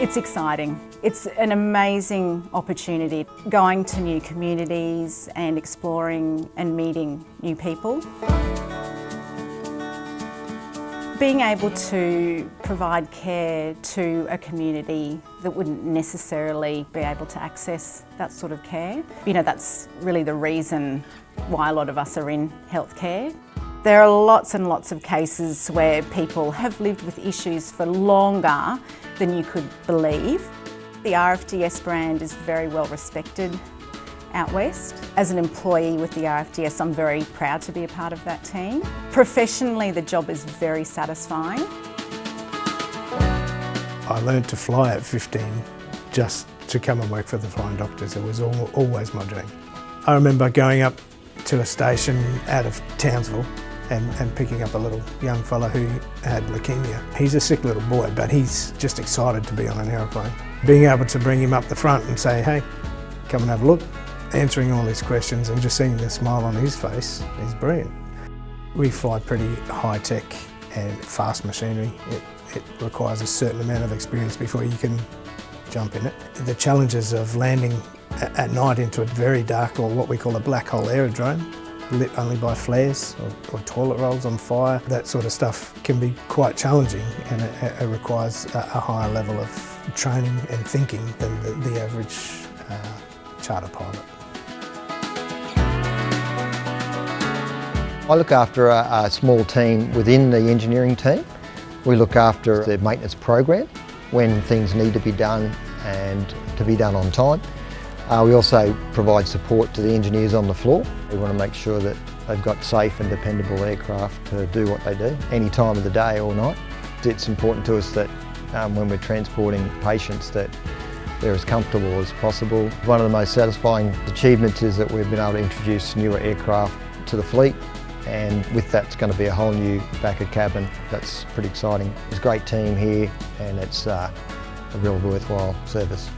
It's exciting. It's an amazing opportunity, going to new communities and exploring and meeting new people. Being able to provide care to a community that wouldn't necessarily be able to access that sort of care. You know, that's really the reason why a lot of us are in healthcare. There are lots and lots of cases where people have lived with issues for longer than you could believe. The RFDS brand is very well respected out west. As an employee with the RFDS, I'm very proud to be a part of that team. Professionally, the job is very satisfying. I learned to fly at 15 just to come and work for the Flying Doctors. It was always my dream. I remember going up to a station out of Townsville and picking up a little young fella who had leukemia. He's a sick little boy, but he's just excited to be on an aeroplane. Being able to bring him up the front and say, hey, come and have a look, answering all his questions and just seeing the smile on his face is brilliant. We fly pretty high-tech and fast machinery. It requires a certain amount of experience before you can jump in it. The challenges of landing at night into a very dark, or what we call a black hole aerodrome, lit only by flares or toilet rolls on fire, that sort of stuff can be quite challenging, and it requires a higher level of training and thinking than the average charter pilot. I look after a small team within the engineering team. We look after the maintenance program when things need to be done and to be done on time. We also provide support to the engineers on the floor. We want to make sure that they've got safe and dependable aircraft to do what they do, any time of the day or night. It's important to us that when we're transporting patients that they're as comfortable as possible. One of the most satisfying achievements is that we've been able to introduce newer aircraft to the fleet, and with that it's going to be a whole new backer cabin. That's pretty exciting. There's a great team here and it's a real worthwhile service.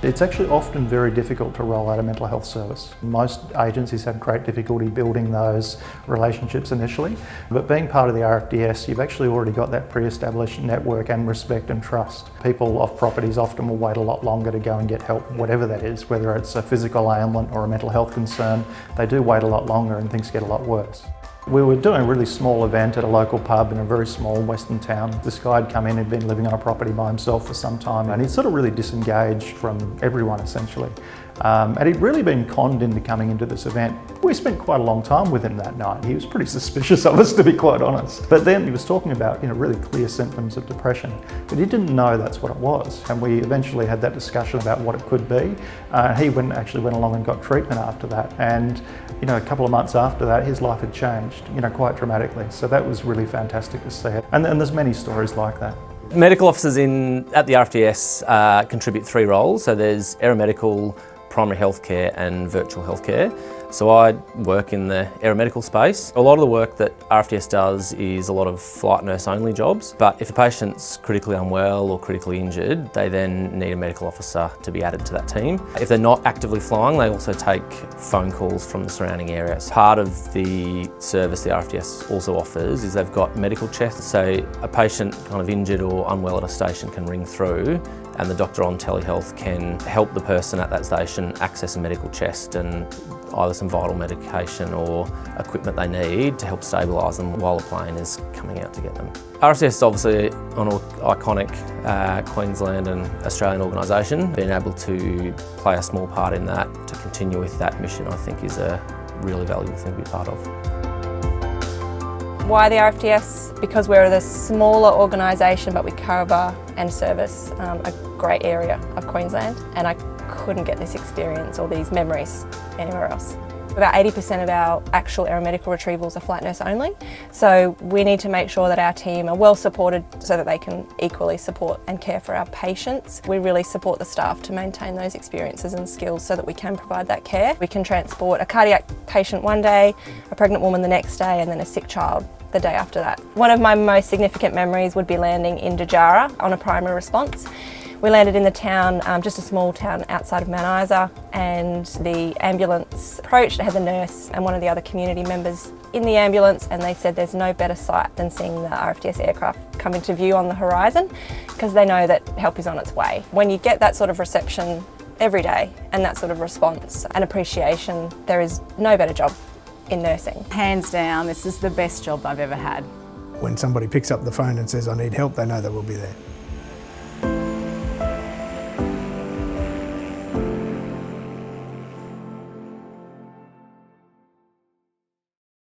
It's actually often very difficult to roll out a mental health service. Most agencies have great difficulty building those relationships initially, but being part of the RFDS, you've actually already got that pre-established network and respect and trust. People off properties often will wait a lot longer to go and get help, whatever that is, whether it's a physical ailment or a mental health concern. They do wait a lot longer and things get a lot worse. We were doing a really small event at a local pub in a very small western town. This guy had come in, he'd been living on a property by himself for some time, and he'd sort of really disengaged from everyone essentially. And he'd really been conned into coming into this event. We spent quite a long time with him that night. He was pretty suspicious of us, to be quite honest. But then he was talking about, really clear symptoms of depression, but he didn't know that's what it was. And we eventually had that discussion about what it could be. He actually went along and got treatment after that. And a couple of months after that, his life had changed, quite dramatically. So that was really fantastic to see it. And there's many stories like that. Medical officers at the RFDS contribute 3 roles. So there's aeromedical, primary healthcare and virtual healthcare. So I work in the aeromedical space. A lot of the work that RFDS does is a lot of flight nurse only jobs, but if a patient's critically unwell or critically injured, they then need a medical officer to be added to that team. If they're not actively flying, they also take phone calls from the surrounding areas. Part of the service the RFDS also offers is they've got medical chests, so a patient kind of injured or unwell at a station can ring through and the doctor on telehealth can help the person at that station access a medical chest and either some vital medication or equipment they need to help stabilise them while the plane is coming out to get them. RFDS is obviously an iconic Queensland and Australian organisation. Being able to play a small part in that, to continue with that mission, I think is a really valuable thing to be part of. Why the RFDS? Because we're the smaller organisation, but we cover and service a great area of Queensland, and I couldn't get this experience or these memories anywhere else. About 80% of our actual aeromedical retrievals are flight nurse only, so we need to make sure that our team are well supported so that they can equally support and care for our patients. We really support the staff to maintain those experiences and skills so that we can provide that care. We can transport a cardiac patient one day, a pregnant woman the next day, and then a sick child the day after that. One of my most significant memories would be landing in Dajara on a primary response. We landed in the town, just a small town outside of Mount Isa, and the ambulance approached, had the nurse and one of the other community members in the ambulance, and they said there's no better sight than seeing the RFDS aircraft come into view on the horizon, because they know that help is on its way. When you get that sort of reception every day and that sort of response and appreciation, there is no better job in nursing. Hands down, this is the best job I've ever had. When somebody picks up the phone and says, I need help, they know they will be there.